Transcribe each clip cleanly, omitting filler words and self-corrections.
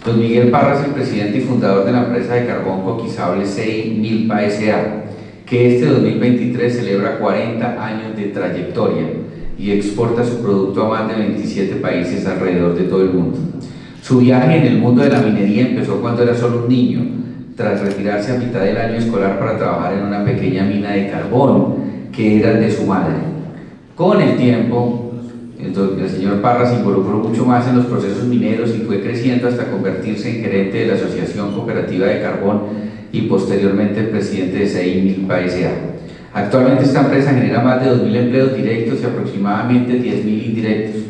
Don Miguel Parra es el presidente y fundador de la empresa de carbón coquizable CEI Milpa S.A., que este 2023 celebra 40 años de trayectoria y exporta su producto a más de 27 países alrededor de todo el mundo. Su viaje en el mundo de la minería empezó cuando era solo un niño, tras retirarse a mitad del año escolar para trabajar en una pequeña mina de carbón que era de su madre. Con el tiempo, el señor Parra se involucró mucho más en los procesos mineros y fue creciendo hasta convertirse en gerente de la Asociación Cooperativa de Carbón y posteriormente el presidente de CEI Milpa S.A. Actualmente esta empresa genera más de 2.000 empleos directos y aproximadamente 10.000 indirectos.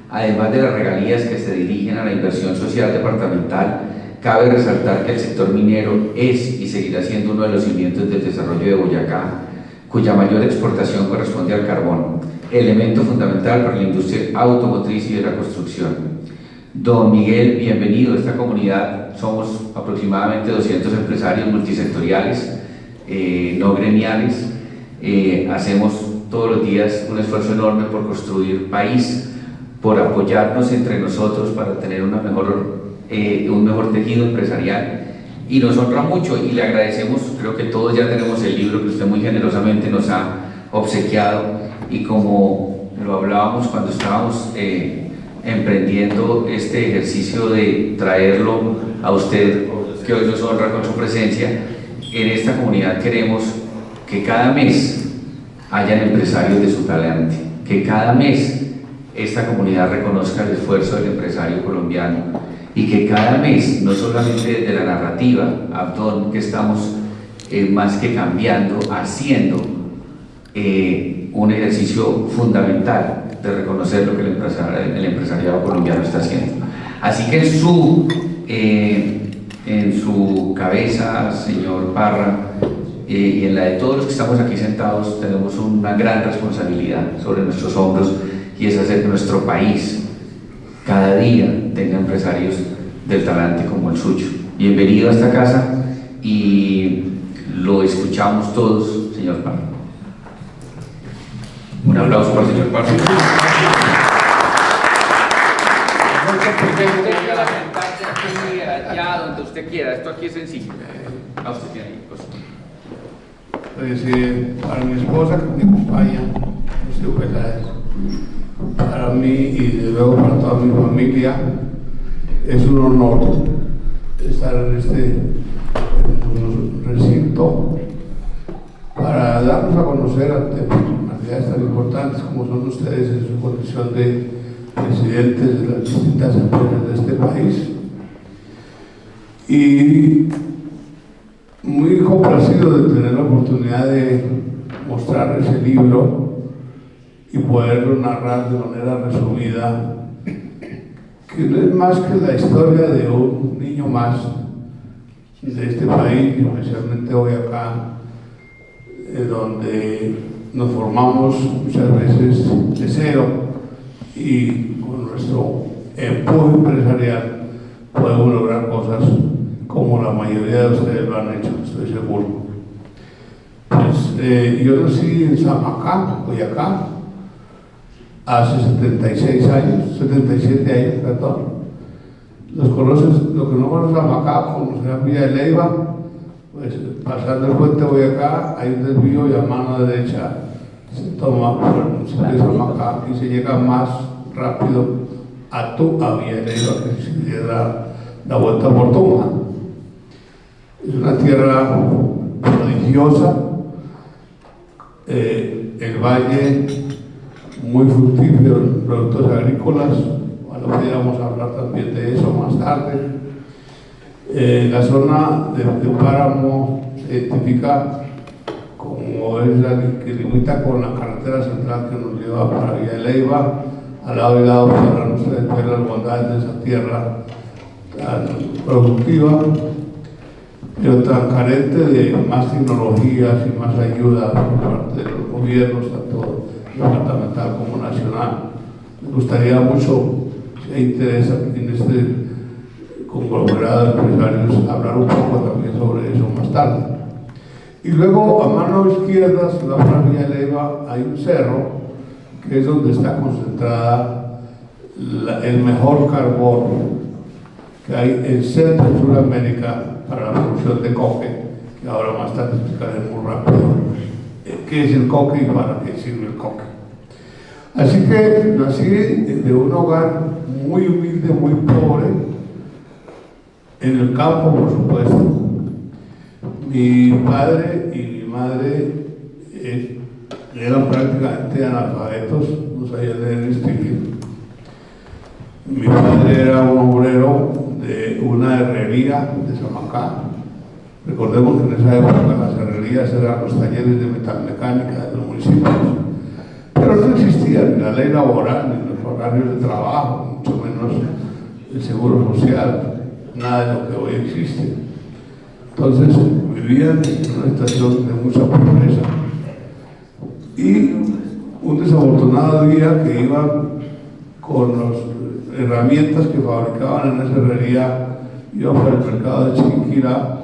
Además de las regalías que se dirigen a la inversión social departamental, cabe resaltar que el sector minero es y seguirá siendo uno de los cimientos del desarrollo de Boyacá, cuya mayor exportación corresponde al carbón, elemento fundamental para la industria automotriz y de la construcción. Don Miguel, bienvenido a esta comunidad. Somos aproximadamente 200 empresarios multisectoriales, no gremiales. Hacemos todos los días un esfuerzo enorme por construir país, por apoyarnos entre nosotros para tener un mejor tejido empresarial, y nos honra mucho y le agradecemos. Creo que todos ya tenemos el libro que usted muy generosamente nos ha obsequiado, y como lo hablábamos cuando estábamos emprendiendo este ejercicio de traerlo a usted, que hoy nos honra con su presencia, en esta comunidad queremos que cada mes hayan empresarios de su talante, que cada mes esta comunidad reconozca el esfuerzo del empresario colombiano, y que cada mes, no solamente desde la narrativa, Abdón, que estamos más que cambiando, haciendo un ejercicio fundamental de reconocer lo que el empresariado colombiano está haciendo. Así que en su cabeza, señor Parra, y en la de todos los que estamos aquí sentados, tenemos una gran responsabilidad sobre nuestros hombros, y es hacer que nuestro país cada día tenga empresarios del talante como el suyo. Bienvenido a esta casa y lo escuchamos todos, señor Parra. Un aplauso para el señor Parra. Venga a sentarse aquí, allá, donde usted quiera. Esto aquí es sencillo. A usted tiene ahí cosas. Pues, para mi esposa que me acompaña, para mí y desde luego para toda mi familia, es un honor estar en este recinto para darnos a conocer ante personalidades tan importantes como son ustedes en su condición de presidentes de las distintas empresas de este país. Y muy complacido de tener la oportunidad de mostrar ese libro y poderlo narrar de manera resumida, que no es más que la historia de un niño más de este país, y especialmente hoy acá, donde nos formamos muchas veces de cero, y con nuestro empuje empresarial podemos lograr cosas como la mayoría de ustedes lo han hecho, estoy seguro. Pues, yo nací en Zamacá, Boyacá, hace 77 años, perdón. Los que no conocen Zamacá, conocerán Villa de Leyva. Pues pasando el puente de Boyacá hay un desvío y a mano derecha se toma por el municipio de Zamacá y se llega más rápido a Villa de Leyva, que si diera la vuelta por Tunja. Es una tierra prodigiosa, el valle muy fructífero en productos agrícolas. Ahora podríamos hablar también de eso más tarde. La zona de páramo se identifica como es la que limita con la carretera central que nos lleva para Villa de Leyva. Al lado y lado podrán ustedes ver las bondades de esa tierra tan productiva, pero tan carente de más tecnologías y más ayuda por parte de los gobiernos, tanto departamental como nacional. Me gustaría mucho, si hay interés en este conglomerado de empresarios, hablar un poco también sobre eso más tarde. Y luego a mano izquierda, si va para Villa de Leyva, hay un cerro que es donde está concentrada el mejor carbón que hay en Centro y Sudamérica para la producción de coque, que ahora más tarde explicaré muy rápido qué es el coque y para qué sirve el coque. Así que nací de un hogar muy humilde, muy pobre, en el campo, por supuesto. Mi padre y mi madre eran prácticamente analfabetos, no sabían leer y escribir. Mi padre era un obrero de una herrería de Samacá. Recordemos que en esa época las herrerías eran los talleres de metalmecánica de los municipios, pero no existía ni la ley laboral, ni los horarios de trabajo, mucho menos el seguro social, nada de lo que hoy existe. Entonces vivían en una situación de mucha pobreza. Y un desafortunado día que iban con las herramientas que fabricaban en esa herrería, iban por el mercado de Chiquinquirá,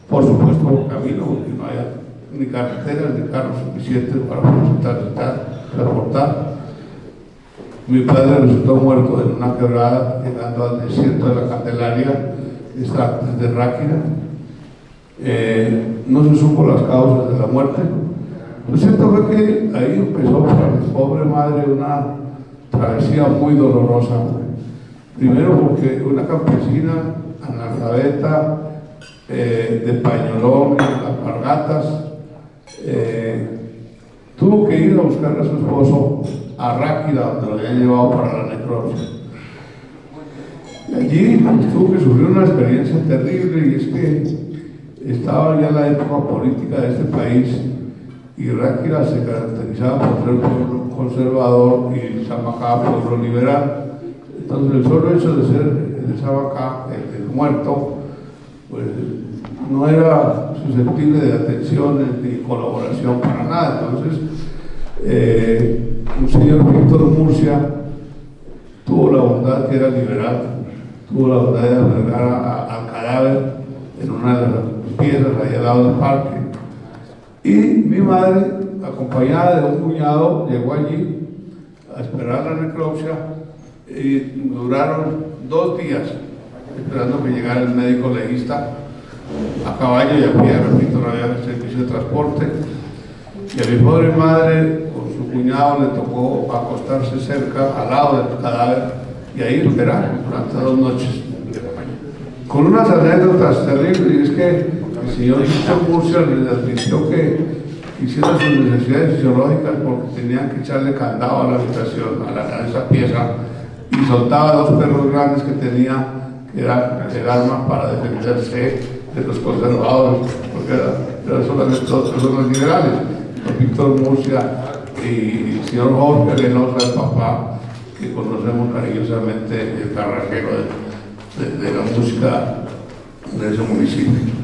por supuesto por camino, porque no había ni carreteras ni carros suficientes para transportar. Mi padre resultó muerto en una quebrada, llegando al desierto de la Candelaria, que está desde Ráquira. No se supo las causas de la muerte. Lo cierto fue que ahí empezó para mi pobre madre una travesía muy dolorosa. Primero porque una campesina analfabeta, de pañolón, alpargatas, tuvo que ir a buscar a su esposo a Ráquira, donde lo habían llevado para la necropsia. Y allí tuvo que sufrir una experiencia terrible, y es que estaba ya la época política de este país, y Ráquira se caracterizaba por ser pueblo conservador y Samacá pueblo liberal. Entonces el solo hecho de ser de Samacá, el muerto, pues no era susceptible de atenciones ni colaboración para nada. Entonces un señor Víctor Murcia tuvo la bondad, que era liberal, tuvo la bondad de albergar al cadáver en una de las piedras ahí al lado del parque, y mi madre, acompañada de un cuñado, llegó allí a esperar la necropsia, y duraron 2 días esperando que llegara el médico legista a caballo y a pie. Repito, no había servicio de transporte, y a mi pobre madre con su cuñado le tocó acostarse cerca al lado del cadáver y ahí esperar durante 2 noches, con unas anécdotas terribles. Y es que el señor Víctor Murcia les advirtió que hicieron sus necesidades fisiológicas porque tenían que echarle candado a la habitación, a esa pieza, y soltaba 2 perros grandes que tenía, que era el arma para defenderse de los conservadores, porque eran solamente 2 personas liberales, Víctor Murcia y el señor Jorge Arenosa, el papá, que conocemos cariñosamente, el carrajero de la música de ese municipio.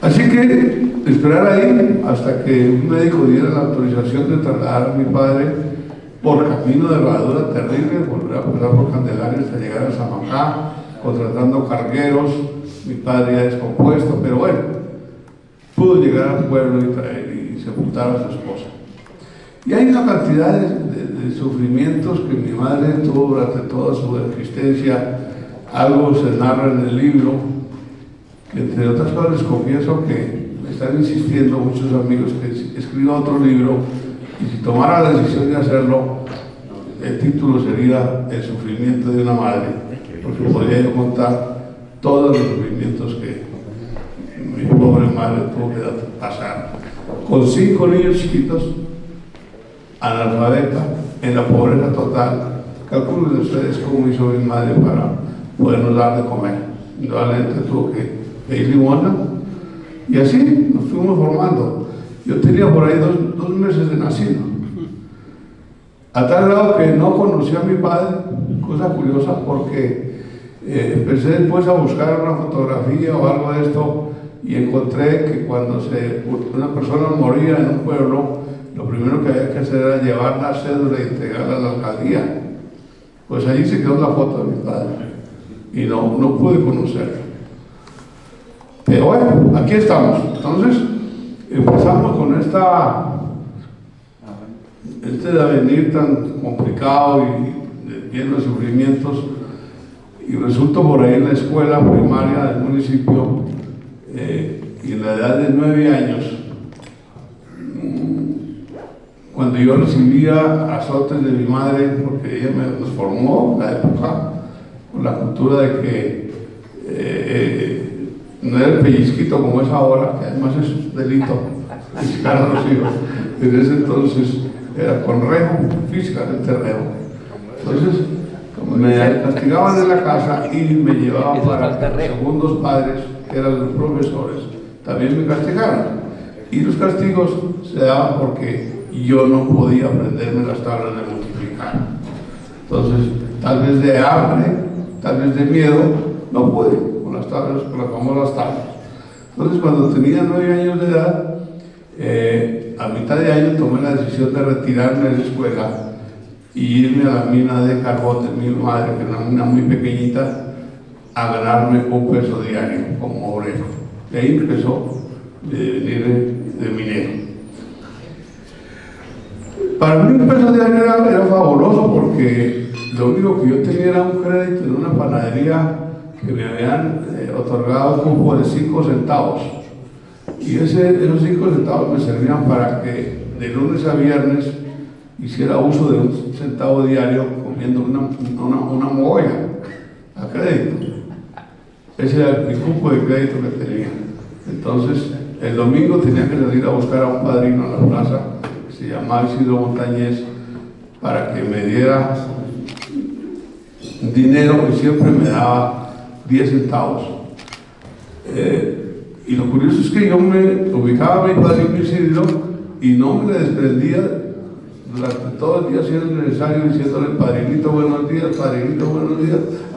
Así que esperar ahí hasta que un médico diera la autorización de trasladar a mi padre por camino de herradura terrible, volver a pasar por Candelaria hasta llegar a Samacá, contratando cargueros. Mi padre ya descompuesto, pero bueno, pudo llegar al pueblo y sepultar a su esposa. Y hay una cantidad de sufrimientos que mi madre tuvo durante toda su existencia. Algo se narra en el libro, que entre otras cosas les confieso que me están insistiendo muchos amigos que escriba otro libro, y si tomara la decisión de hacerlo, el título sería El sufrimiento de una madre, porque podría yo contar todos los sufrimientos que mi pobre madre tuvo que pasar, con 5 niños chiquitos, analfabeta, en la pobreza total. Calculen ustedes cómo hizo mi madre para podernos dar de comer. Indudablemente tuvo que pedir limosna, y así nos fuimos formando. Yo tenía por ahí 2 meses de nacido, a tal grado que no conocí a mi padre, cosa curiosa, porque empecé después a buscar una fotografía o algo de esto, y encontré que cuando una persona moría en un pueblo, lo primero que había que hacer era llevar la cédula y entregarla a la alcaldía. Pues allí se quedó la foto de mi padre, y no pude conocerlo. Pero bueno, aquí estamos. Entonces empezamos con este devenir tan complicado y lleno de sufrimientos, y resultó por ahí en la escuela primaria del municipio, y en la edad de 9 años, cuando yo recibía azotes de mi madre, porque ella nos formó en la época, con la cultura de que no era el pellizquito como es ahora, que además es un delito fiscal a los hijos. Desde ese entonces era con rejo, físicamente rejo. Entonces me castigaban en la casa y me llevaban para que los segundos padres, que eran los profesores, también me castigaran. Y los castigos se daban porque yo no podía aprenderme las tablas de multiplicar. Entonces, tal vez de hambre, tal vez de miedo, no pude con las tablas, con las famosas tablas. Entonces, cuando tenía 9 años de edad, a mitad de año tomé la decisión de retirarme de la escuela y irme a la mina de carbón de mi madre, que era una mina muy pequeñita, a ganarme $1 diario como obrero. De ahí empezó de venir de minero. Para mí $1 diario era fabuloso porque lo único que yo tenía era un crédito en una panadería que me habían otorgado un cupo de 5 centavos. Y esos 5 centavos me servían para que de lunes a viernes hiciera uso de 1 centavo diario comiendo una mogolla a crédito. Ese era el cupo de crédito que tenía. Entonces, el domingo tenía que salir a buscar a un padrino en la plaza, que se llamaba Isidro Montañez, para que me diera dinero, y siempre me daba 10 centavos. Y lo curioso es que yo me ubicaba a mi padrino Isidro y no me le desprendía durante todo el día, si era necesario, diciéndole padrinito buenos días,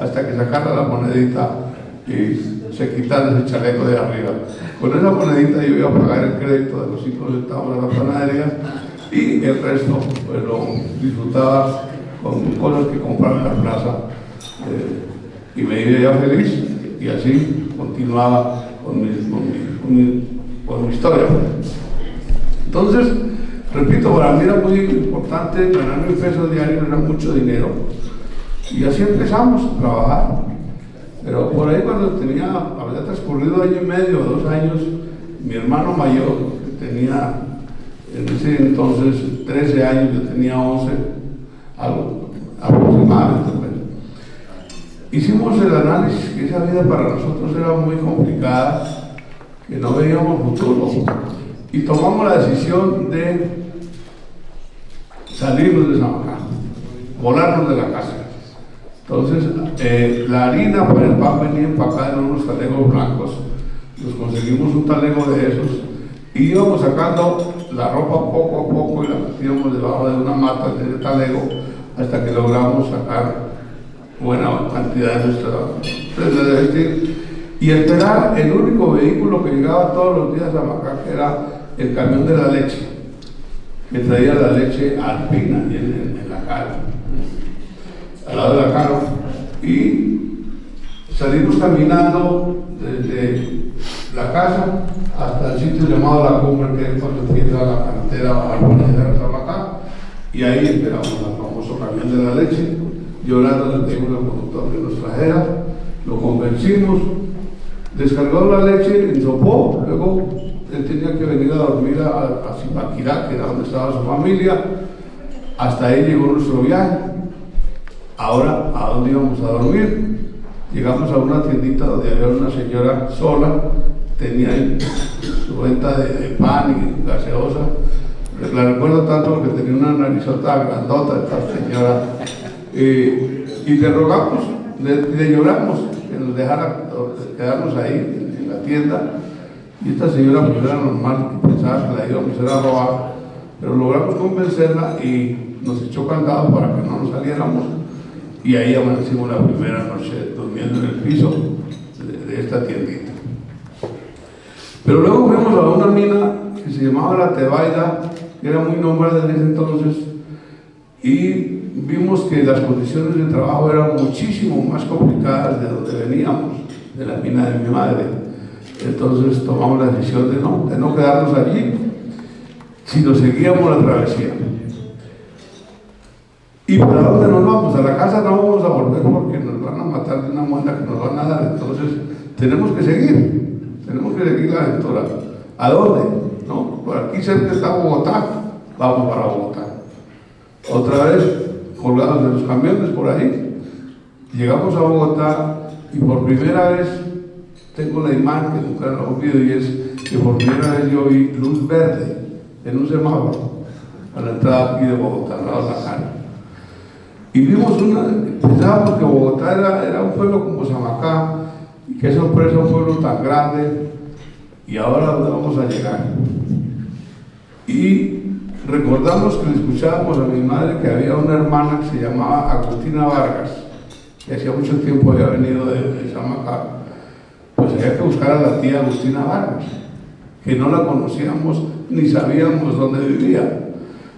hasta que sacara la monedita y se quitara ese chaleco de arriba. Con esa monedita yo iba a pagar el crédito de los 5 centavos de la panadería y el resto pues lo disfrutaba con cosas que compraba en la plaza, y me iba ya feliz, y así continuaba con mi historia. Entonces, repito, para mí era muy importante ganar $1 diario, era mucho dinero, y así empezamos a trabajar. Pero por ahí, cuando había transcurrido 1 año y medio o 2 años, mi hermano mayor, que tenía en ese entonces 13 años, yo tenía 11, algo aproximadamente, pues, hicimos el análisis que esa vida para nosotros era muy complicada, que no veíamos futuro, y tomamos la decisión de salirnos de Samacá, volarnos de la casa. Entonces, la harina para el pan venía empacada en unos talegos blancos. Nos conseguimos un talego de esos y íbamos sacando la ropa poco a poco y la metíamos debajo de una mata de ese talego hasta que logramos sacar buena cantidad de nuestra prenda de vestir y esperar el único vehículo que llegaba todos los días a Samacá, que era el camión de la leche, que traía la leche alpina en la cara, al lado de la cara, y salimos caminando desde la casa hasta el sitio llamado La Cumbre, que es cuando empieza la carretera Barboneira de Samacá, y ahí esperamos el famoso camión de la leche. Llorando le pedimos al conductor que nos trajera, lo convencimos, descargó la leche, ensopó, luego él tenía que venir a dormir a Zipaquirá, que era donde estaba su familia. Hasta ahí llegó nuestro viaje. Ahora, ¿a dónde íbamos a dormir? Llegamos a una tiendita donde había una señora sola, tenía su venta de pan y gaseosa. La recuerdo tanto porque tenía una narizota grandota esta señora. Y le rogamos, le lloramos que nos dejara quedarnos ahí en la tienda. Y esta señora pues era normal, que pensaba que la íbamos a robar, pero logramos convencerla y nos echó candado para que no nos saliéramos. Y ahí amanecimos la primera noche durmiendo en el piso de esta tiendita. Pero luego fuimos a una mina que se llamaba La Tebaida, que era muy nombrada en ese entonces, y vimos que las condiciones de trabajo eran muchísimo más complicadas de donde veníamos, de la mina de mi madre. Entonces tomamos la decisión de no quedarnos allí, sino seguíamos la travesía. ¿Y para dónde nos vamos? A la casa no vamos a volver porque nos van a matar de una muela que nos van a dar. Entonces, tenemos que seguir la aventura. ¿A dónde? ¿No? Por aquí cerca está Bogotá, vamos para Bogotá. Otra vez, colgados de los camiones por ahí, llegamos a Bogotá y por primera vez tengo la imagen que nunca la olvido, y es que por primera vez yo vi luz verde en un semáforo a la entrada aquí de Bogotá, al lado de la calle. Y vimos pensábamos que Bogotá era un pueblo como Samacá, y que sorpresa un pueblo tan grande, y ahora ¿dónde vamos a llegar? Y recordamos que le escuchábamos a mi madre que había una hermana que se llamaba Agustina Vargas, que hacía mucho tiempo había venido de Samacá. Pues había que buscar a la tía Agustina Vargas, que no la conocíamos ni sabíamos dónde vivía.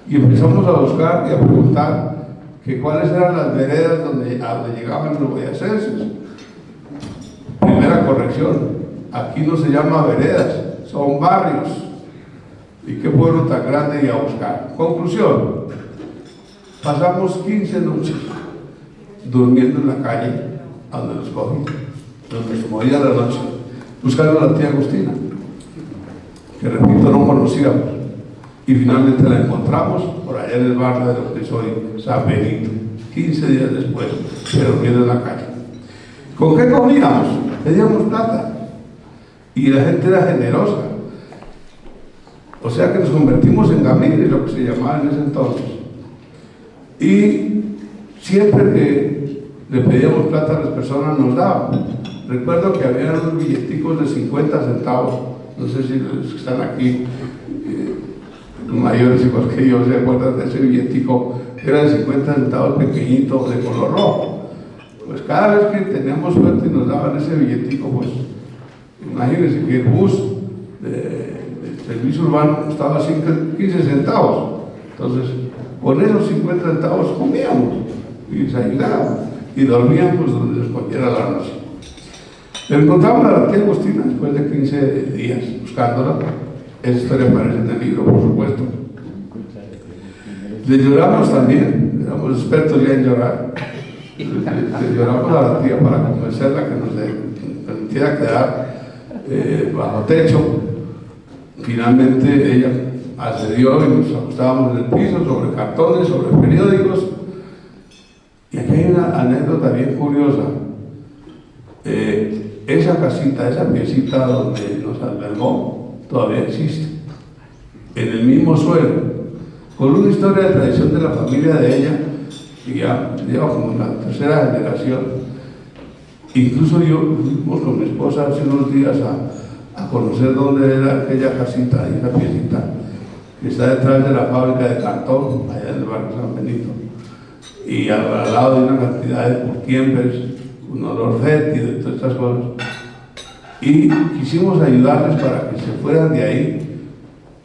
Y empezamos a buscar y a preguntar que cuáles eran las veredas a donde llegaban los boyacenses. Primera corrección, aquí no se llama veredas, son barrios. Y qué pueblo tan grande, y a buscar. Conclusión, pasamos 15 noches durmiendo en la calle a donde nos cogí, donde se movía la noche, buscando a la tía Agustina, que repito, no conocíamos. Y finalmente la encontramos por allá en el barrio de lo que es hoy San Benito, 15 días después, pero durmiendo en la calle. ¿Con qué comíamos? Pedíamos plata. Y la gente era generosa. O sea que nos convertimos en gamines, lo que se llamaba en ese entonces. Y siempre que le pedíamos plata a las personas nos daban. Recuerdo que había unos billeticos de 50 centavos, no sé si los que están aquí, mayores igual que yo, se acuerdan de ese billetico, que era de 50 centavos pequeñito, de color rojo. Pues cada vez que teníamos suerte y nos daban ese billetico, pues imagínense que el bus del servicio urbano costaba 15 centavos. Entonces, con esos 50 centavos comíamos y desayunábamos y dormíamos donde nos cogiera la noche. Le encontramos a la tía Agustina después de 15 días buscándola. Esa historia aparece en el libro, por supuesto. Le lloramos también, éramos expertos ya en llorar. Le lloramos a la tía para convencerla que nos permitiera quedar bajo techo. Finalmente ella accedió y nos acostábamos en el piso, sobre cartones, sobre periódicos. Y aquí hay una anécdota bien curiosa. Esa casita, esa piecita donde nos albergó, todavía existe, en el mismo suelo, con una historia de tradición de la familia de ella, que ya lleva como una tercera generación. Incluso yo fuimos con mi esposa hace unos días a conocer dónde era aquella casita y esa piecita, que está detrás de la fábrica de cartón, allá en el barrio San Benito, y al lado de una cantidad de purtiembres, un olor fétido y de todas estas cosas. Y quisimos ayudarles para que se fueran de ahí,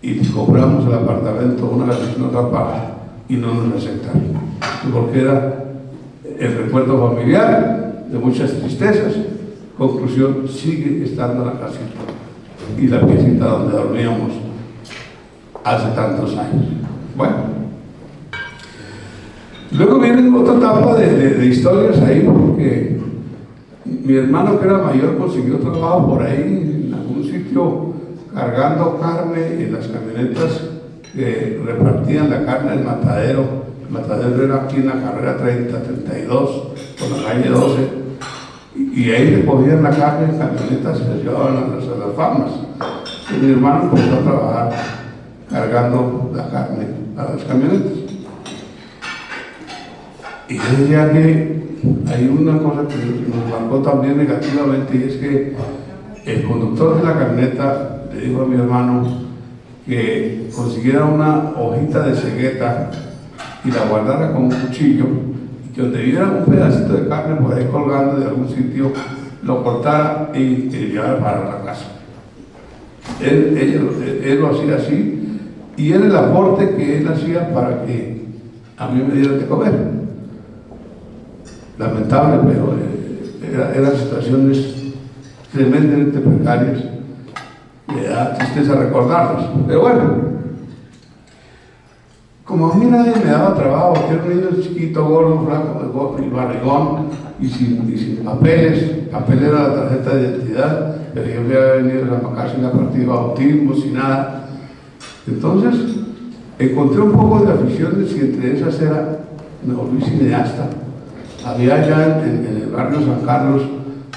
y compramos el apartamento, una vez en otra parte, y no nos aceptaron, porque era el recuerdo familiar de muchas tristezas. Conclusión, sigue estando la casita y la piecita donde dormíamos hace tantos años. Bueno, luego viene otra etapa de historias ahí, porque mi hermano, que era mayor, consiguió trabajo por ahí en algún sitio cargando carne en las camionetas que repartían la carne del matadero. El matadero era aquí en la carrera 30-32, por la calle 12, y ahí recogían la carne en camionetas y se llevaban a las farmas. Y mi hermano comenzó a trabajar cargando la carne a las camionetas. Y yo decía que hay una cosa que nos marcó también negativamente, y es que el conductor de la camioneta le dijo a mi hermano que consiguiera una hojita de cegueta y la guardara con un cuchillo, y que donde viera un pedacito de carne por ahí colgando de algún sitio, lo cortara y llevara para la casa. Él lo hacía así, y era el aporte que él hacía para que a mí me dieran de comer. Lamentable, pero eran situaciones tremendamente precarias. Me da tristeza recordarlas, pero bueno. como a mí nadie me daba trabajo, que era un niño chiquito, gordo, flaco, y barrigón, y sin papeles, papel era la tarjeta de identidad, pero yo había venido a Zamacá sin la partida de bautismo, sin nada. Entonces, encontré un poco de aficiones y entre esas me volví cineasta. Había allá en el barrio San Carlos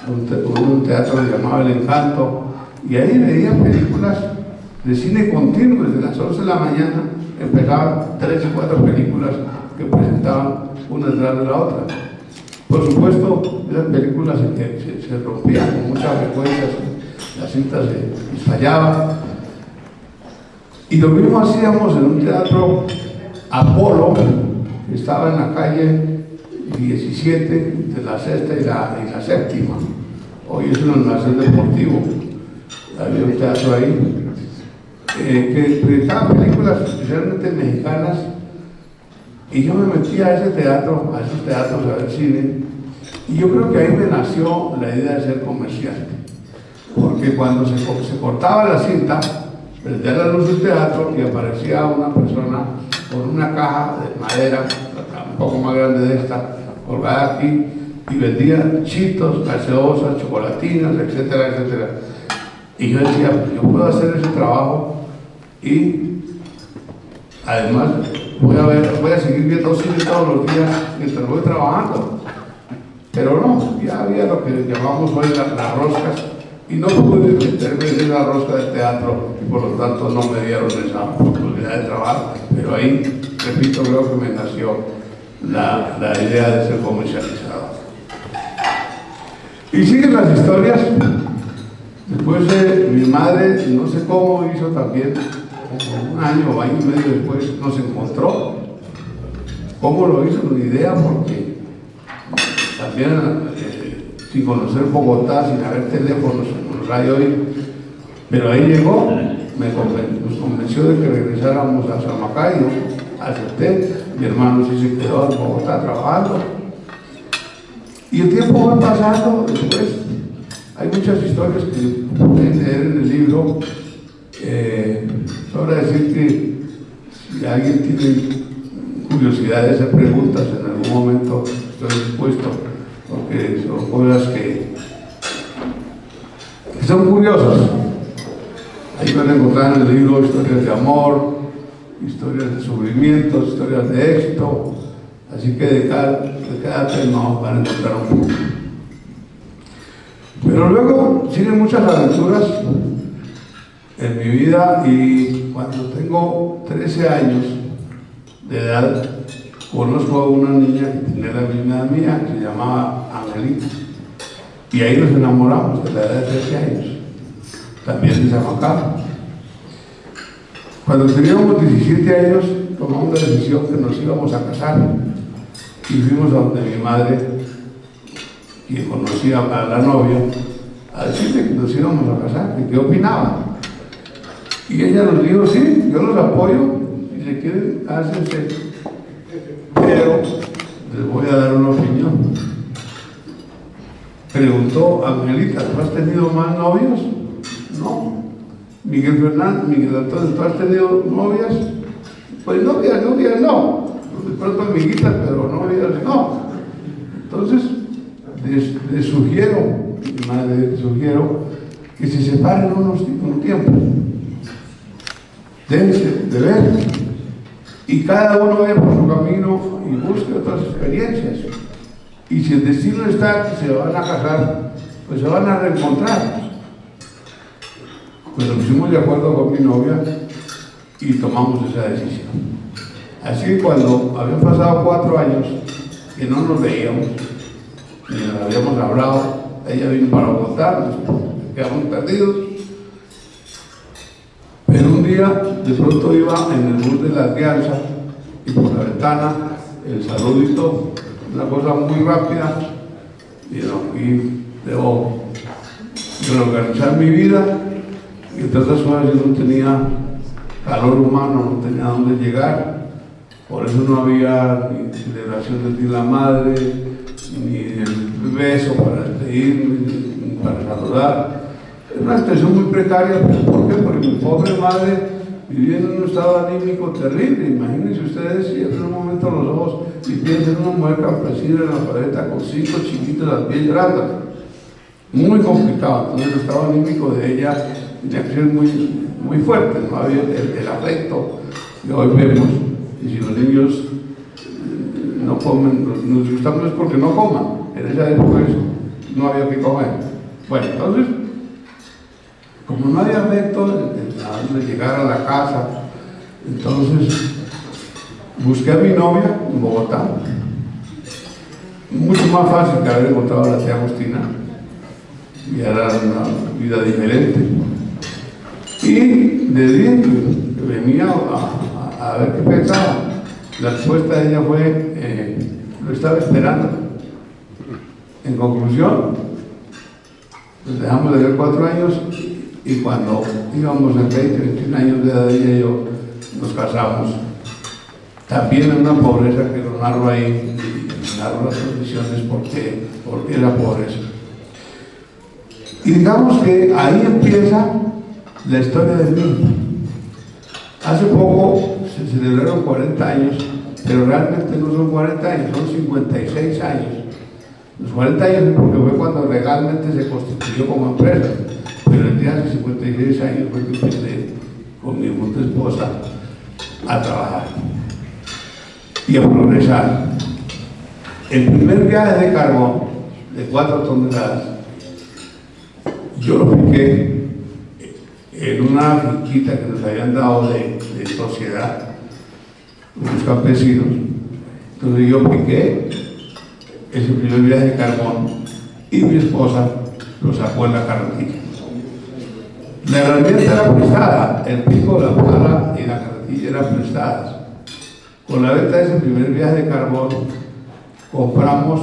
un teatro que se llamaba El Encanto, y ahí veía películas de cine continuo desde las 11 de la mañana. Empezaban 3 y 4 películas que presentaban una detrás de la otra. Por supuesto, esas películas se rompían con muchas frecuencias, las cintas se fallaban. Y lo mismo hacíamos en un teatro Apolo, que estaba en la calle 17, de la sexta y la séptima. Hoy es un almacén deportivo. Había un teatro ahí. Que proyectaba películas especialmente mexicanas, y yo me metí a ese teatro, a esos teatros a ver cine, y yo creo que ahí me nació la idea de ser comerciante, porque cuando se cortaba la cinta, prendía la luz del teatro y aparecía una persona con una caja de madera, un poco más grande de esta, colgada aquí, y vendía chitos, gaseosas, chocolatinas, etcétera, etcétera. Y yo decía, pues yo puedo hacer ese trabajo y además voy a seguir viendo cine todos los días mientras voy trabajando. Pero no, ya había lo que llamamos hoy las roscas, y no pude meterme en la rosca del teatro, y por lo tanto no me dieron esa oportunidad de trabajo. Pero ahí, repito, creo que me nació la idea de ser comercializado. Y siguen las historias. Después mi madre, no sé cómo hizo también, como un año o año y medio después, nos encontró. ¿Cómo lo hizo? Ni idea, porque también sin conocer Bogotá, sin haber teléfonos, en radio hoy, pero ahí llegó, nos convenció de que regresáramos a Zamacá, y yo acepté. Mi hermano sí se quedó en Bogotá trabajando. Y el tiempo va pasando. Después hay muchas historias que pueden leer en el libro. Sobra decir que si alguien tiene curiosidad de hacer preguntas, en algún momento estoy dispuesto, porque son cosas que son curiosas. Ahí van a encontrar en el libro historias de amor, historias de sufrimientos, historias de éxito, así que de cada tema van a encontrar un poco. Pero luego siguen muchas aventuras en mi vida, y cuando tengo 13 años de edad, conozco a una niña que tenía la misma edad mía, que se llamaba Angelita, y ahí nos enamoramos de la edad de 13 años, también de Zamacá. Cuando teníamos 17 años, tomamos la decisión que nos íbamos a casar, y fuimos a donde mi madre, quien conocía a la novia, a decirle que nos íbamos a casar, que qué opinaba. Y ella nos dijo, sí, yo los apoyo, si se quieren, hácense, pero les voy a dar una opinión. Preguntó Angelita, ¿tú has tenido más novios? No. Miguel Antonio, ¿tú has tenido novias? Pues novias no. De pronto amiguitas, pero novias no. Entonces, les sugiero, mi madre les sugiero, que se separen un tiempo. Déjense de ver, y cada uno vaya por su camino y busque otras experiencias. Y si el destino está que se van a casar, pues se van a reencontrar. Pues nos pusimos de acuerdo con mi novia y tomamos esa decisión. Así que cuando habían pasado 4 años que no nos veíamos, ni nos habíamos hablado, ella vino para Bogotá, nos quedamos perdidos. Pero un día, de pronto iba en el bus de la Alianza, y por la ventana, el saludito, una cosa muy rápida, y debo reorganizar mi vida, y entre otras cosas yo no tenía calor humano, no tenía dónde llegar, por eso no había ni celebración del Día de la Madre, ni el beso para despedirme, ni para saludar. Es una situación muy precaria. ¿Por qué? Porque mi pobre madre vivía en un estado anímico terrible. Imagínense ustedes, cierran un momento los ojos y piensan en una mujer campesina en la paleta con 5 chiquitos a pies llorando. Muy complicado. Entonces el estado anímico de ella tenía que ser muy fuerte, no había el afecto que hoy vemos. Y si los niños no comen, nos gustan no es porque no coman, en esa época no había que comer. Bueno, entonces, como no había afecto de llegar a la casa, entonces busqué a mi novia en Bogotá, mucho más fácil que haber encontrado a la tía Agustina, y era una vida diferente. Y de dentro venía a ver qué pensaba. La respuesta de ella fue, lo estaba esperando. En conclusión, nos dejamos de ver 4 años y cuando íbamos en 20, 21 años de edad ella y yo nos casamos. También en una pobreza que lo narro ahí, y narro las condiciones porque era pobreza. Y digamos que ahí empieza la historia de mí. Hace poco se celebraron 40 años, pero realmente no son 40 años, son 56 años. Los 40 años es porque fue cuando legalmente se constituyó como empresa, pero el día hace 56 años fue que empecé con mi hermosa esposa a trabajar y a progresar. El primer viaje de carbón de 4 toneladas, yo lo piqué en una finquita que nos habían dado de sociedad, unos campesinos. Entonces yo piqué ese primer viaje de carbón y mi esposa lo sacó en la carretilla. La herramienta era prestada, el pico, la pala y la carretilla eran prestadas. Con la venta de ese primer viaje de carbón compramos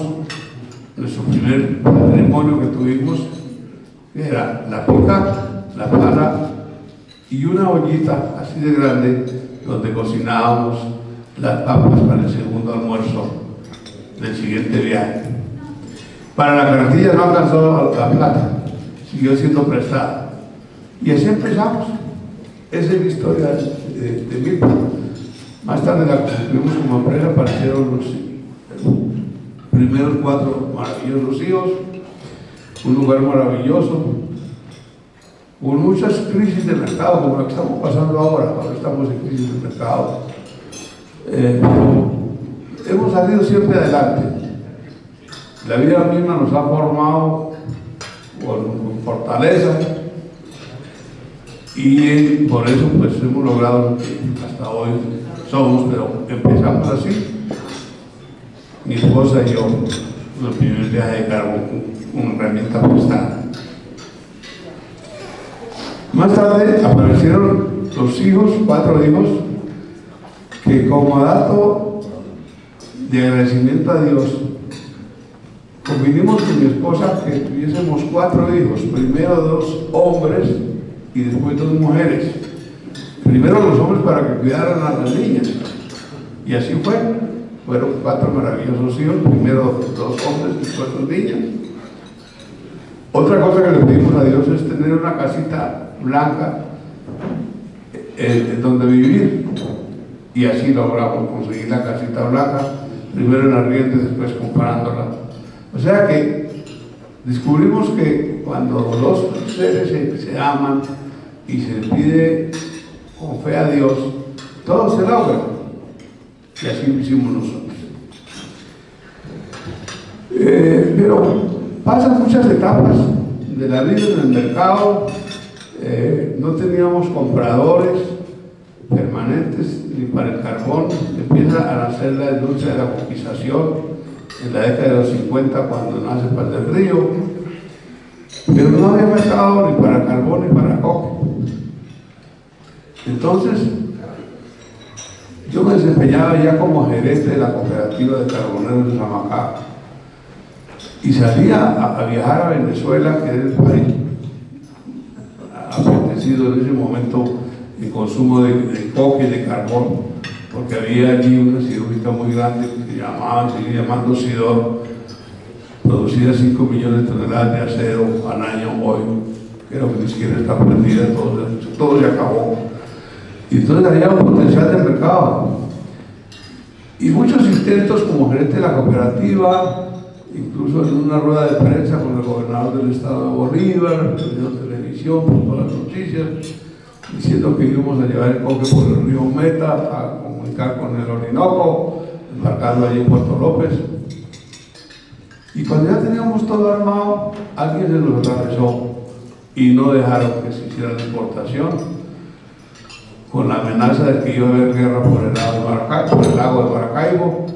nuestro primer patrimonio que tuvimos, que era la pica, la pala y una ollita así de grande donde cocinábamos las papas para el segundo almuerzo del siguiente viaje. Para la carretilla no alcanzó la plata, siguió siendo prestada. Y así empezamos. Esa es la historia de Milpa. Más tarde la construimos como empresa, aparecieron los primeros 4 maravillosos hijos, un lugar maravilloso, con muchas crisis de mercado, como la que estamos pasando ahora estamos en crisis de mercado. Hemos salido siempre adelante. La vida misma nos ha formado con fortaleza y por eso pues hemos logrado lo que hasta hoy somos, pero empezamos así. Mi esposa y yo, los primeros viajes de carbón con una herramienta prestada. Más tarde aparecieron los hijos, 4 hijos, que como dato de agradecimiento a Dios, convinimos con mi esposa que tuviésemos 4 hijos, primero 2 hombres y después 2 mujeres. Primero los hombres para que cuidaran a las niñas, y así fue. Fueron 4 maravillosos hijos, primero 2 hombres, después 2 niñas. Otra cosa que le pedimos a Dios es tener una casita blanca en donde vivir, y así logramos conseguir la casita blanca, primero en arriendo y después comprándola. O sea que descubrimos que cuando los 2 seres se aman y se pide con fe a Dios, todo se logra, y así lo hicimos nosotros. Pero pasan muchas etapas de la vida en el mercado. No teníamos compradores permanentes ni para el carbón. Empieza a nacer la industria de la coquización en la década de los 50, cuando nace Paz del Río, pero no había mercado ni para carbón ni para coque. Entonces yo me desempeñaba ya como gerente de la cooperativa de carboneros de Samacá y salía a viajar a Venezuela, que era el país apetecido en ese momento el consumo de coque y de carbón, porque había allí una siderúrgica muy grande que sigue llamando Sidor, producía 5 millones de toneladas de acero al año hoy, creo que ni siquiera está prendida, todo se acabó. Y entonces había un potencial de mercado. Y muchos intentos como gerente de la cooperativa, incluso en una rueda de prensa con el gobernador del estado de Bolívar, en televisión, por todas las noticias, diciendo que íbamos a llevar el coque por el río Meta a comunicar con el Orinoco, embarcando allí en Puerto López. Y cuando ya teníamos todo armado, alguien se nos atravesó y no dejaron que se hiciera la importación, con la amenaza de que iba a haber guerra por el lago de Maracaibo.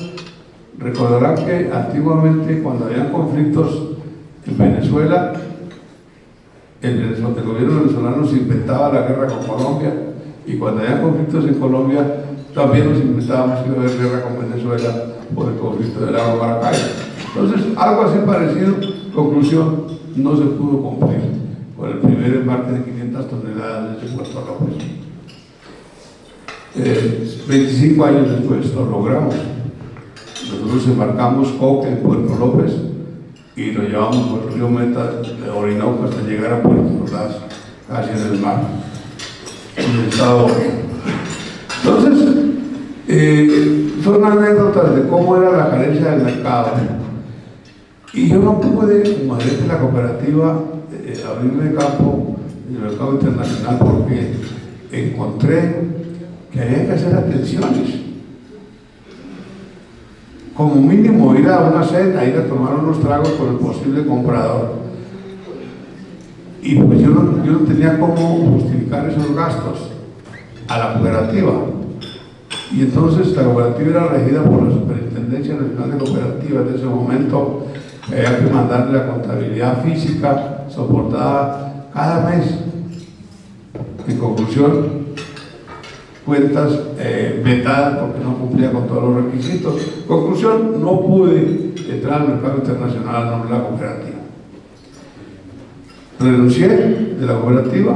Recordarán que antiguamente, cuando habían conflictos en Venezuela, el gobierno venezolano se inventaba la guerra con Colombia, y cuando había conflictos en Colombia también nos inventábamos que iba a haber guerra con Venezuela por el conflicto del lago Maracaibo. Entonces, algo así parecido, conclusión, no se pudo cumplir con el primer embarque de 500 toneladas desde Puerto López. 25 años después lo logramos. Nosotros embarcamos coque en Puerto López y lo llevamos por el río Meta de Orinoco hasta llegar a Puerto Ordaz, casi en el mar, en el estado. Entonces, son anécdotas de cómo era la carencia del mercado. Y yo no pude, como gerente de la cooperativa, abrirme campo en el mercado internacional porque encontré que había que hacer atenciones. Como mínimo ir a una cena, ir a tomar unos tragos con el posible comprador. Y pues yo no tenía cómo justificar esos gastos a la cooperativa. Y entonces la cooperativa era regida por la Superintendencia Nacional de Cooperativas de ese momento. Había que mandarle la contabilidad física soportada cada mes. En conclusión, cuentas vetadas porque no cumplía con todos los requisitos. Conclusión, no pude entrar al mercado internacional a nombre de la cooperativa. Renuncié de la cooperativa.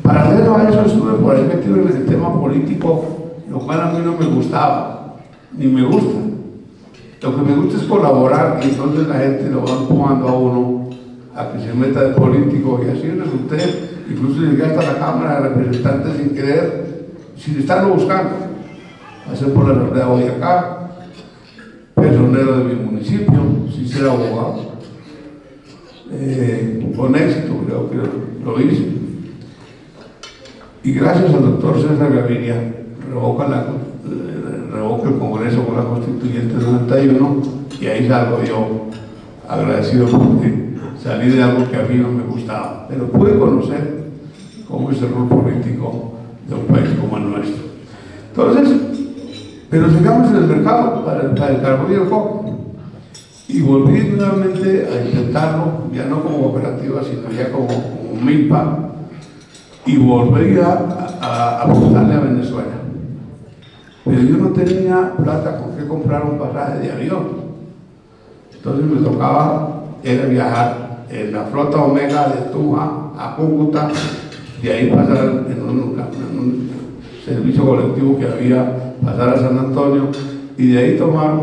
Paralelo a eso estuve por ahí metido en el tema político, lo cual a mí no me gustaba, ni me gusta. Lo que me gusta es colaborar, y entonces la gente lo va empujando a uno a que se meta de político, y así resulté. Incluso llegué hasta la Cámara de Representantes sin querer, sin estarlo buscando. Pasé por la Asamblea de Boyacá, personero de mi municipio, sin ser abogado. Con éxito, creo que lo hice. Y gracias al doctor César Gaviria, revoca el Congreso con la Constituyente 91, y ahí salgo yo agradecido porque salí de algo que a mí no me gustaba, pero pude conocer cómo es el rol político de un país como el nuestro. Entonces, pero sigamos en el mercado para el carbón y el coque, y volví nuevamente a intentarlo, ya no como cooperativa, sino ya como MIPA, y volví a apostarle a Venezuela. Pero yo no tenía plata con qué comprar un pasaje de avión. Entonces me tocaba era viajar en la flota Omega de Tunja a Cúcuta, de ahí pasar en un servicio colectivo que había, pasar a San Antonio, y de ahí tomar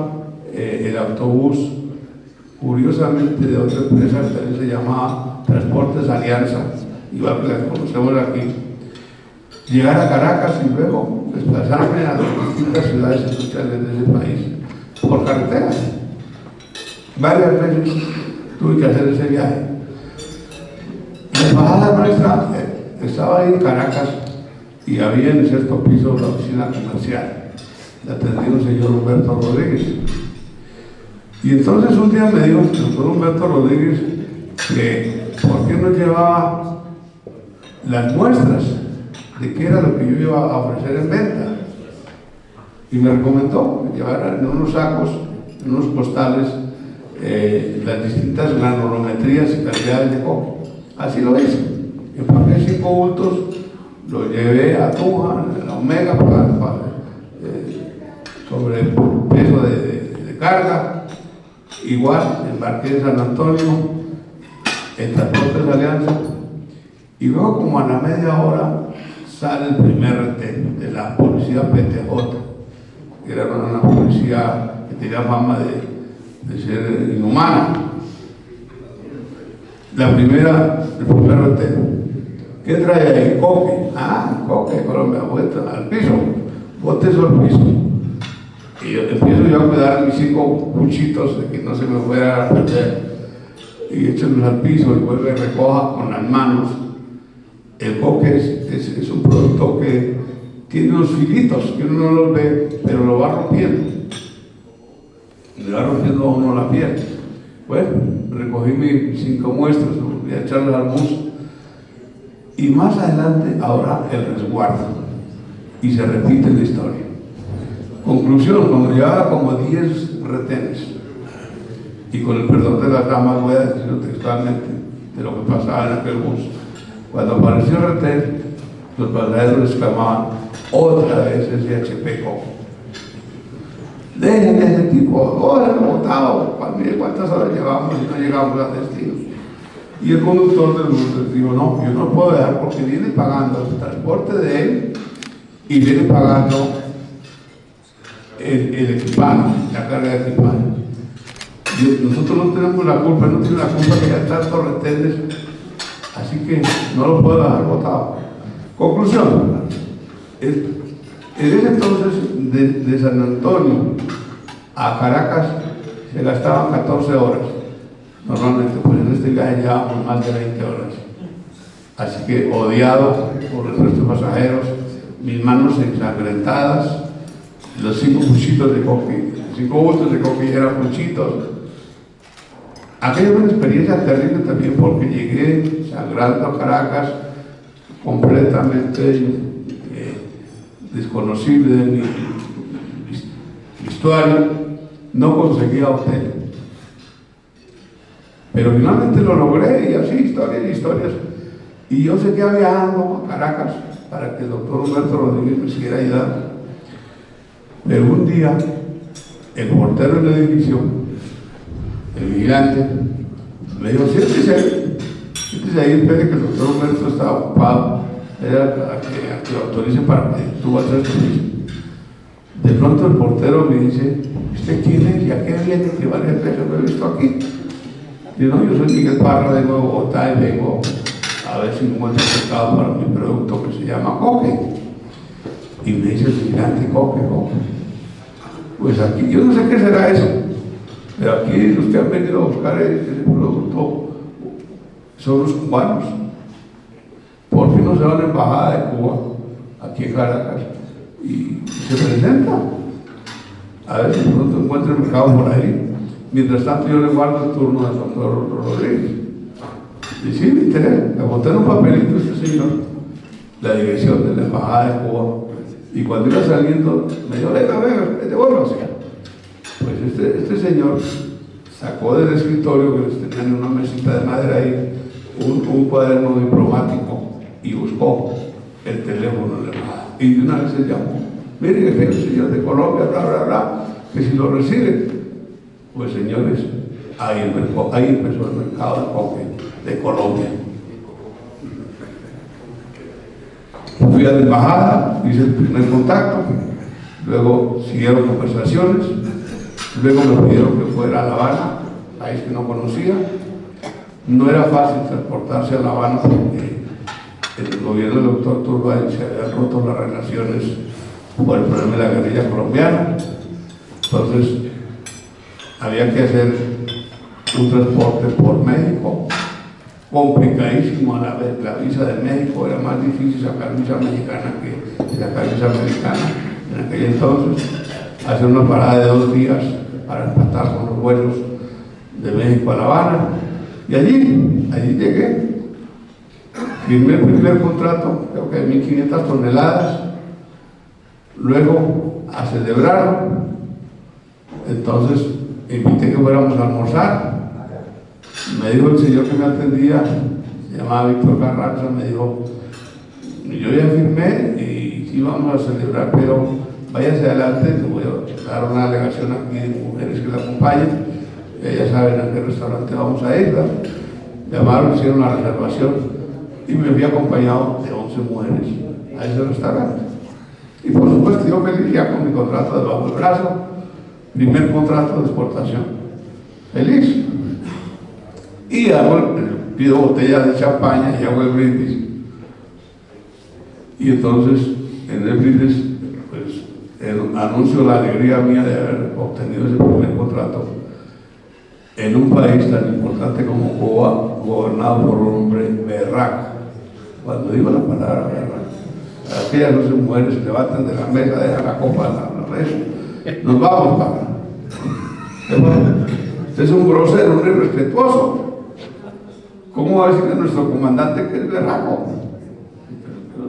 el autobús, curiosamente de otra empresa que también se llamaba Transportes Alianza, igual que las conocemos aquí, llegar a Caracas y luego desplazarme a las distintas ciudades industriales de ese país por carretera. Varias veces tuve que hacer ese viaje. La embajada nuestra estaba ahí en Caracas, y había en el sexto piso la oficina comercial. La atendía un señor Humberto Rodríguez. Y entonces un día me dijo el doctor Humberto Rodríguez que por qué no llevaba las muestras de qué era lo que yo iba a ofrecer en venta. Y me recomendó que llevara en unos sacos, en unos postales, las distintas granulometrías y calidades de coque. Así lo hice. Empaqué 5 bultos, lo llevé a Tunja, en la Omega, sobre el peso de carga. Igual, embarqué en San Antonio, en Transportes Alianza, y luego como a la media hora sale el primer retén de la policía PTJ, que era una policía que tenía fama de ser inhumana. El primer retén, ¿Qué trae ahí? Coque. Ah, coque, Colombia, vuelta al piso. Bote eso al piso. Y yo empiezo yo a cuidar mis 5 cuchitos de que no se me fuera a perder. Y échenlos al piso y vuelve y recoja con las manos. El coque es un producto que tiene unos filitos que uno no los ve, pero lo va rompiendo. Le va rompiendo a uno la piel. Bueno, recogí mis 5 muestras, voy a echarlas al mus. Y más adelante, ahora el resguardo. Y se repite la historia. Conclusión, cuando llevaba como 10 retenes, y con el perdón de las damas voy a decirlo textualmente de lo que pasaba en aquel bus. Cuando apareció el retén, los pasajeros exclamaban, otra vez ese HP Coco. Dejen ese tipo, lo botado, mire cuántas horas llevamos y no llegamos a destino. Y el conductor del bus les dijo, no, yo no puedo dejar porque viene pagando el transporte de él y viene pagando el equipaje, la carga de equipaje. Nosotros no tenemos la culpa, no tiene la culpa que ya están tantos retenes, así que no lo puedo dejar botado. Conclusión, en ese entonces de San Antonio a Caracas se gastaban 14 horas. Normalmente, pues en este viaje llevábamos más de 20 horas. Así que odiado por el resto de pasajeros, mis manos ensangrentadas, los 5 cuchitos de coque, 5 bultos de coque eran cuchitos. Aquella fue una experiencia terrible también porque llegué sangrando a Caracas completamente desconocible de mi vestuario, no conseguía hotel. Pero finalmente lo logré y así, historias y historias. Y yo seguía viajando a Caracas para que el doctor Humberto Rodríguez me siguiera ayudando. Pero un día, el portero del edificio, el vigilante, me dijo, siéntese ahí, espere que el doctor Humberto estaba ocupado, era a que lo autorice para que tú vas a hacer servicio. De pronto el portero me dice, ¿usted quién es y a qué viene? Que varias veces lo he visto aquí. Y no, yo soy Miguel Parra de Nuevo Bogotá y vengo a ver si encuentro mercado para mi producto que se llama coque. Y me dice el vigilante, coque. Pues aquí, yo no sé qué será eso, pero aquí los que han venido a buscar ese producto son los cubanos. Por fin no se va a la embajada de Cuba, aquí en Caracas, y se presenta. A ver si pronto encuentra el mercado por ahí. Mientras tanto yo le guardo el turno del doctor Rodríguez. Y sí, me interesa, le boté en un papelito a este señor, la dirección de la embajada de Cuba. Y cuando iba saliendo, me dijo, venga, devuélvase. Pues este señor sacó del escritorio, que tenían una mesita de madera ahí, un cuaderno diplomático y buscó el teléfono de la embajada. Y de una vez se llamó, mire que es el señor de Colombia, que si lo recibe. Pues señores, ahí empezó el mercado de coque de Colombia. Fui a la embajada, hice el primer contacto, luego siguieron conversaciones, luego me pidieron que fuera a La Habana, país que no conocía. No era fácil transportarse a La Habana porque en el gobierno del doctor Turbay se habían roto las relaciones por el problema de la guerrilla colombiana. Entonces había que hacer un transporte por México, complicadísimo a la vez. La visa de México era más difícil sacar visa mexicana que sacar visa americana en aquel entonces. Hacer una parada de 2 días para empatar con los vuelos de México a La Habana. Y allí llegué. Firmé el primer contrato, creo que de 1.500 toneladas. Luego, a celebrar, entonces invité que fuéramos a almorzar. Me dijo el señor que me atendía, se llamaba Víctor Carranza, me dijo, yo ya firmé y sí vamos a celebrar, pero váyase adelante, que voy a dar una delegación aquí de mujeres que la acompañen, ya saben a qué restaurante vamos a ir, ¿verdad? Llamaron, hicieron la reservación y me fui acompañado de 11 mujeres a ese restaurante. Y por supuesto yo feliz ya con mi contrato debajo del brazo, primer contrato de exportación, feliz. Y pido botellas de champaña y hago el brindis. Y entonces en el brindis, pues anuncio la alegría mía de haber obtenido ese primer contrato en un país tan importante como Cuba, gobernado por un hombre berraco. Cuando digo la palabra berraco, aquellas 12 mujeres se levantan de la mesa, dejan la copa, la mesa, nos vamos para. Usted es un grosero, un irrespetuoso. ¿Cómo va a decirle a nuestro comandante que es berraco?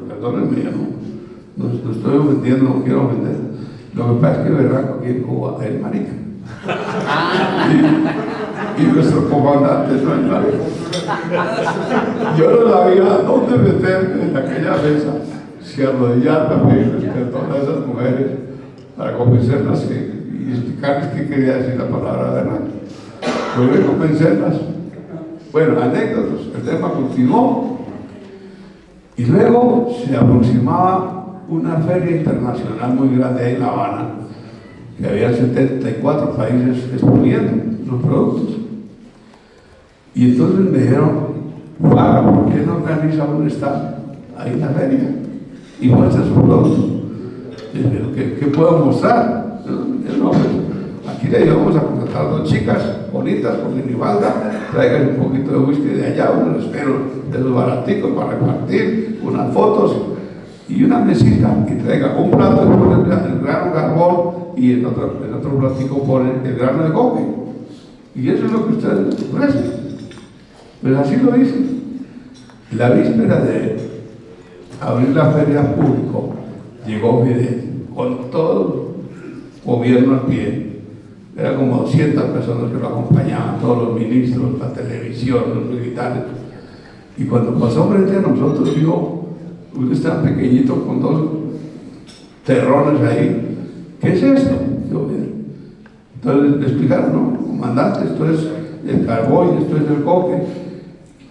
Perdónenme, no estoy ofendiendo, no quiero ofender. Lo que pasa es que berraco aquí en Cuba es marica. Y nuestro comandante no es marica. Yo no sabía dónde meterme en aquella mesa, si arrodillarme a pedir respeto a esas mujeres para convencerlas y explicarles qué quería decir la palabra berraco. Logré convencerlas. Bueno, anécdotas, el tema continuó y luego se aproximaba una feria internacional muy grande ahí en La Habana, que había 74 países exponiendo los productos. Y entonces me dijeron, Paga, ¿por qué no organiza un stand ahí en la feria y muestra sus productos? Y dije, ¿qué puedo mostrar? No, pues, aquí le íbamos a contratar 2 chicas bonitas con minifalda, traigan un poquito de whisky de allá, unos esferos de los baraticos para repartir, unas fotos y una mesita, y traiga un plato y pone el grano carbón y en otro platico pone el grano de coque. Y eso es lo que ustedes ofrecen. Pues así lo hice. La víspera de abrir la feria al público, llegó Fidel con todo el gobierno al pie. Eran como 200 personas que lo acompañaban, todos los ministros, la televisión, los militares. Y cuando pasó frente a nosotros, vio un stand pequeñito con 2 terrones ahí. ¿Qué es esto? Entonces le explicaron, no, comandante, esto es el carbón, esto es el coque.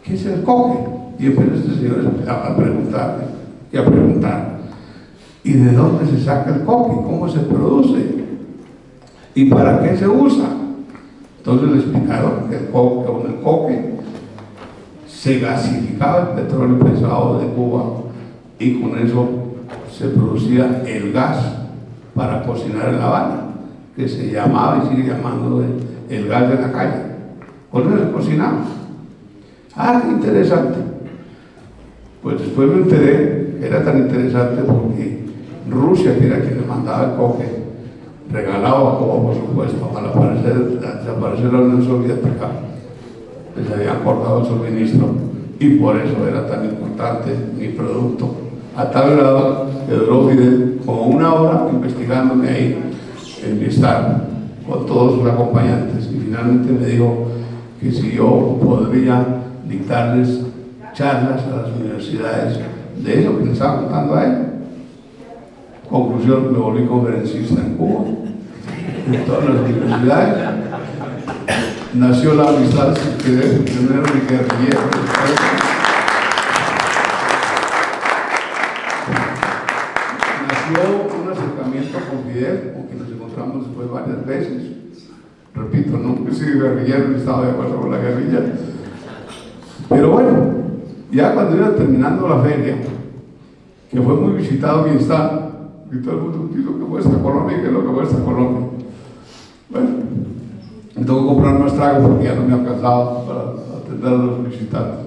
¿Qué es el coque? Y empezó este señor a preguntarle y a preguntar. ¿Y de dónde se saca el coque? ¿Cómo se produce? ¿Y para qué se usa? Entonces le explicaron que con el coque se gasificaba el petróleo pesado de Cuba y con eso se producía el gas para cocinar en La Habana, que se llamaba y sigue llamando el gas de la calle. Con eso se cocinaba. Ah, qué interesante. Pues después me enteré que era tan interesante porque Rusia, que era quien le mandaba el coque, regalado a Cuba, por supuesto, al desaparecer la Unión Soviética, les habían cortado el suministro y por eso era tan importante mi producto, a tal grado que duró Fidel como 1 hora investigándome ahí en mi stand con todos sus acompañantes y finalmente me dijo que si yo podría dictarles charlas a las universidades de eso que les estaba contando a él. Conclusión, me volví conferencista en Cuba, en todas las universidades. Nació la amistad sin querer, primero mi guerrillero. Nació un acercamiento con Fidel, con quien nos encontramos después varias veces. Repito, nunca he sido guerrillero, no estaba de acuerdo con la guerrilla. Pero bueno, ya cuando iba terminando la feria, que fue muy visitado mi stand, y todo el mundo dijo que muestra Colombia y que es lo que muestra Colombia. Bueno, me tengo que comprar más tragos porque ya no me alcanzaba para atender a los visitantes.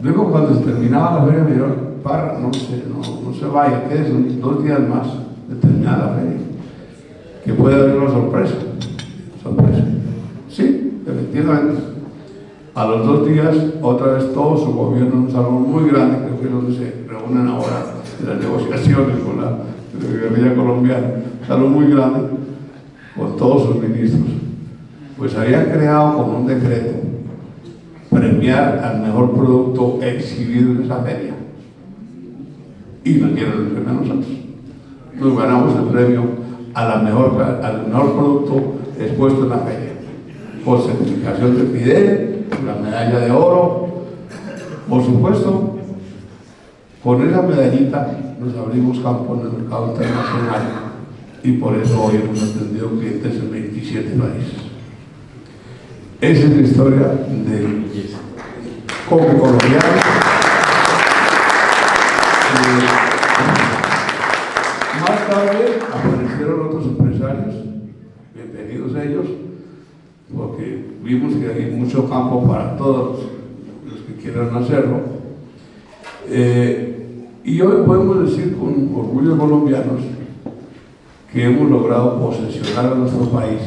Luego cuando se terminaba la feria me dijeron, Parra, no se vaya, quédese 2 días más de terminar la feria, que puede haber una sorpresa. ¿Sorpresa? Sí, efectivamente. A los 2 días, otra vez todo su gobierno en un salón muy grande, creo que es donde se reúnen ahora en las negociaciones con la guerrilla colombiana, un salón muy grande, con todos sus ministros. Pues habían creado con un decreto premiar al mejor producto exhibido en esa feria. Y nos dieron el premio a nosotros. Nos ganamos el premio al mejor producto expuesto en la feria, por certificación de Fidel, la medalla de oro. Por supuesto, con esa medallita nos abrimos campo en el mercado internacional y por eso hoy hemos atendido clientes en 27 países. Esa es la historia del coque colombiano. aparecieron otros empresarios, bienvenidos ellos, porque vimos que hay mucho campo para todos los que quieran hacerlo. Y hoy podemos decir con orgullo colombianos que hemos logrado posesionar a nuestro país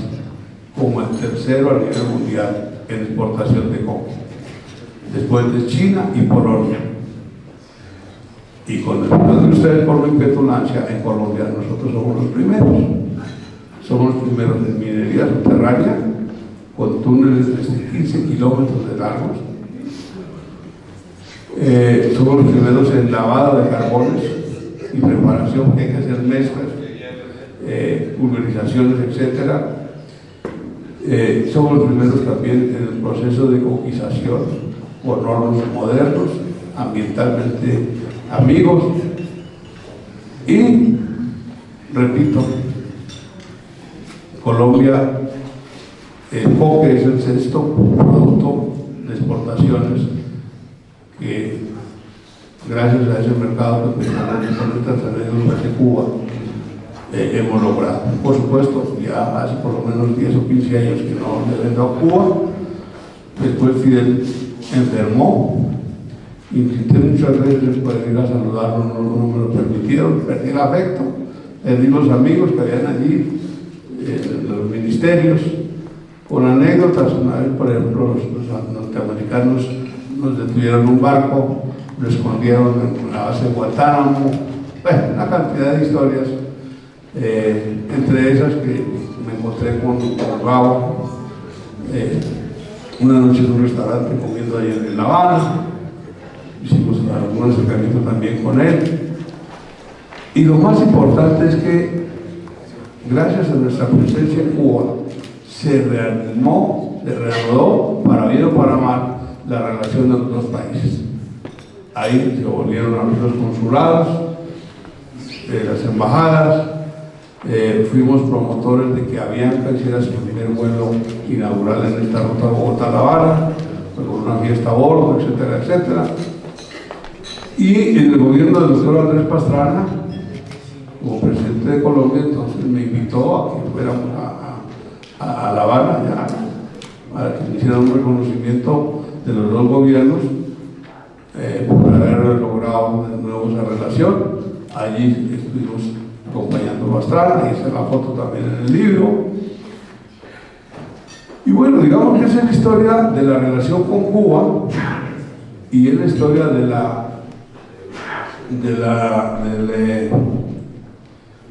como el tercero a nivel mundial en exportación de coco, después de China y Polonia. Y con el apoyo de ustedes por mi petulancia, en Colombia nosotros somos los primeros. Somos los primeros en minería subterránea, con túneles de 15 kilómetros de largos. Somos los primeros en lavado de carbones y preparación, que hay que hacer mezclas, pulverizaciones, etc. Somos los primeros también en el proceso de coquización con hornos modernos, ambientalmente amigos. Y, repito, Colombia, el coque es el sexto producto de exportaciones que, gracias a ese mercado que tenemos hacia Cuba, hemos logrado. Por supuesto, ya hace por lo menos 10 o 15 años que no le vendo a Cuba. Después Fidel enfermó, intenté muchas veces poder ir a saludarlo, no me lo permitieron, perdí el afecto, perdí los amigos que habían allí, los ministerios, con anécdotas. Una vez, por ejemplo, los norteamericanos nos detuvieron un barco, lo escondieron en la base de Guantánamo. Bueno, una cantidad de historias, entre esas que me encontré con Gabo una noche en un restaurante comiendo ayer en La Habana. Hicimos algún acercamiento también con él. Y lo más importante es que, gracias a nuestra presencia en Cuba, se reanimó, se reanudó, para bien o para mal, la relación de los dos países. Ahí se volvieron a abrir los consulados, las embajadas. Fuimos promotores de que Avianca hiciera su primer vuelo inaugural en esta ruta Bogotá-La Habana, con una fiesta a bordo, etcétera, etcétera. Y en el gobierno del doctor Andrés Pastrana, como presidente de Colombia, entonces me invitó a que fuéramos a La Habana, ya, para que me hicieran un reconocimiento de los dos gobiernos por haber logrado de nuevo esa relación. Allí estuvimos acompañando a Pastrana, y hice la foto también en el libro. Y bueno, digamos que esa es la historia de la relación con Cuba, y es la historia del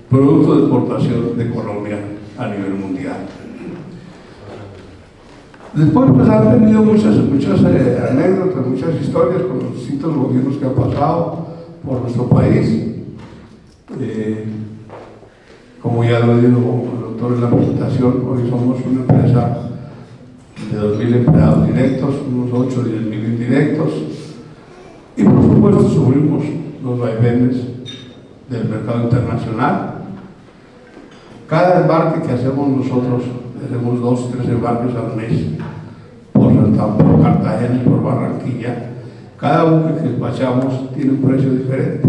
producto de exportación de Colombia a nivel mundial. Después pues han tenido muchas anécdotas, muchas historias con los distintos gobiernos que han pasado por nuestro país. Como ya lo dijo el doctor en la presentación, hoy somos una empresa de 2.000 empleados directos, unos 8 o 10.000 indirectos, y por supuesto sufrimos los vaivenes del mercado internacional. Cada embarque que hacemos nosotros, hacemos 2 o 3 embarques al mes, por Cartagena y por Barranquilla. Cada buque que despachamos tiene un precio diferente,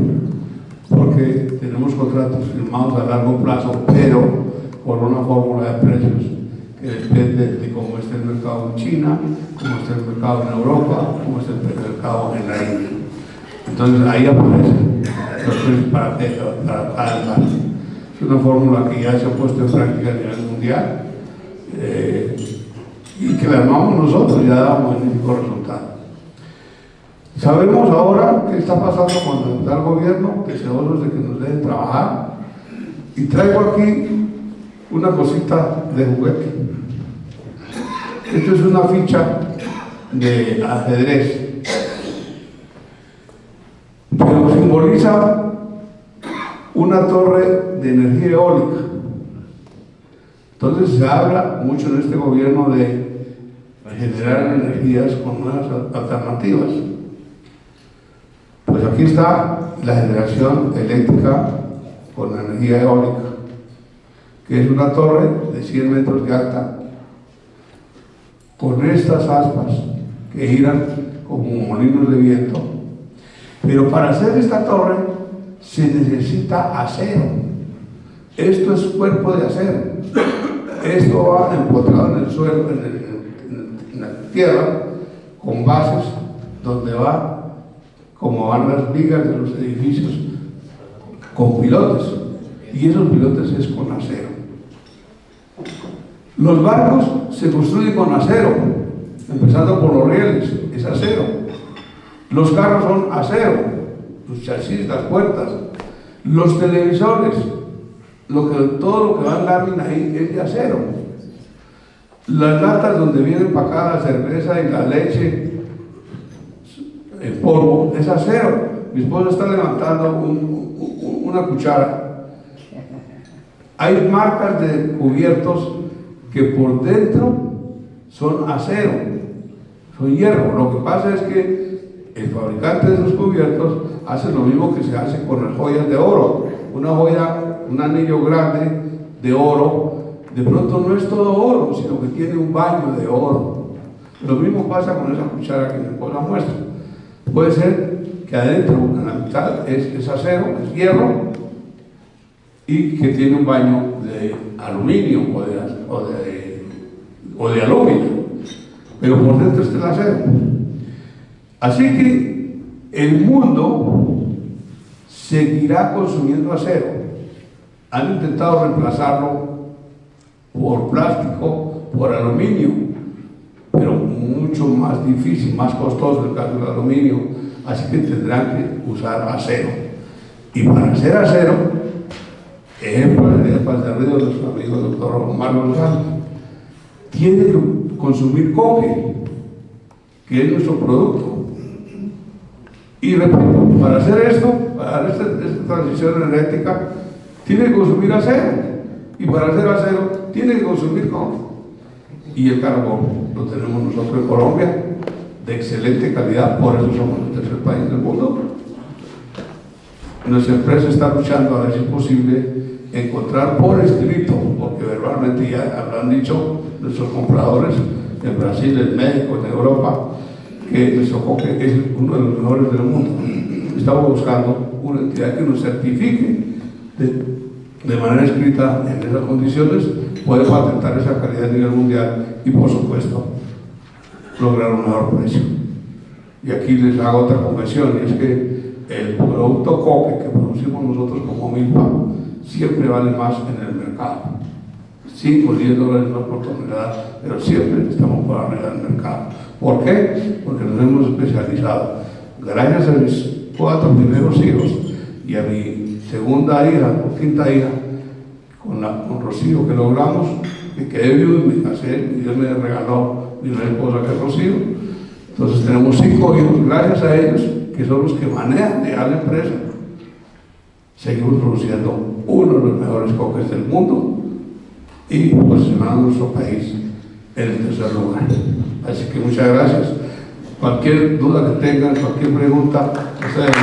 porque tenemos contratos firmados a largo plazo, pero por una fórmula de precios que depende de cómo esté el mercado en China, cómo esté el mercado en Europa, cómo esté el mercado en la India. Entonces ahí aparecen los precios para cada embarque. Es una fórmula que ya se ha puesto en práctica a nivel mundial, y que la armamos nosotros, ya da un magnífico resultado. Sabemos ahora qué está pasando cuando está el gobierno, deseosos de que nos dejen trabajar, y traigo aquí una cosita de juguete. Esto es una ficha de ajedrez, pero simboliza una torre de energía eólica. Entonces se habla mucho en este gobierno de generar energías con nuevas alternativas. Pues aquí está la generación eléctrica con energía eólica, que es una torre de 100 metros de alta, con estas aspas que giran como molinos de viento. Pero para hacer esta torre se necesita acero. Esto es cuerpo de acero. Esto va empotrado en el suelo, en la tierra, con bases donde va, como van las vigas de los edificios, con pilotes. Y esos pilotes es con acero. Los barcos se construyen con acero, empezando por los rieles, es acero. Los carros son acero, los chasis, las puertas, los televisores, todo lo que va en lámina ahí es de acero. Las latas donde viene empacada la cerveza y la leche en polvo es acero. Mi esposa está levantando una cuchara. Hay marcas de cubiertos que por dentro son acero, son hierro. Lo que pasa es que el fabricante de esos cubiertos hace lo mismo que se hace con las joyas de oro. Una joya, un anillo grande de oro, de pronto no es todo oro, sino que tiene un baño de oro. Lo mismo pasa con esa cuchara que mi esposa muestra. Puede ser que adentro, en la mitad, es acero, es hierro, y que tiene un baño de aluminio o de aluminio, pero por dentro está el acero. Así que el mundo seguirá consumiendo acero. Han intentado reemplazarlo por plástico, por aluminio, pero mucho más difícil, más costoso en el caso del aluminio, así que tendrán que usar acero. Y para hacer acero, ejemplo de Río de nuestro amigo el doctor Omar González, tiene que consumir coque, que es nuestro producto. Y repito, para hacer esto, para dar esta transición energética, tiene que consumir acero. Y para hacer acero, tiene que consumir coque. Y el carbón lo tenemos nosotros en Colombia, de excelente calidad, por eso somos el tercer país del mundo. Nuestra empresa está luchando a ver si es posible encontrar por escrito, porque verbalmente ya lo han dicho nuestros compradores en Brasil, en México, en Europa, que nuestro coque es uno de los mejores del mundo. Estamos buscando una entidad que nos certifique de manera escrita en esas condiciones, puede patentar esa calidad a nivel mundial y, por supuesto, lograr un mejor precio. Y aquí les hago otra confesión, y es que el producto coque que producimos nosotros como Milpa siempre vale más en el mercado. 5 o 10 dólares más por tonelada, pero siempre estamos por arriba del mercado. ¿Por qué? Porque nos hemos especializado. Gracias a mis 4 primeros hijos y a mi segunda hija o quinta hija, con Rocío, que logramos, que quedé viudo y me casé, y Dios me regaló mi esposa que es Rocío. Entonces tenemos 5 hijos, gracias a ellos, que son los que manejan ya la empresa. Seguimos produciendo uno de los mejores coques del mundo y posicionando nuestro país en el tercer lugar. Así que muchas gracias. Cualquier duda que tengan, cualquier pregunta, ustedes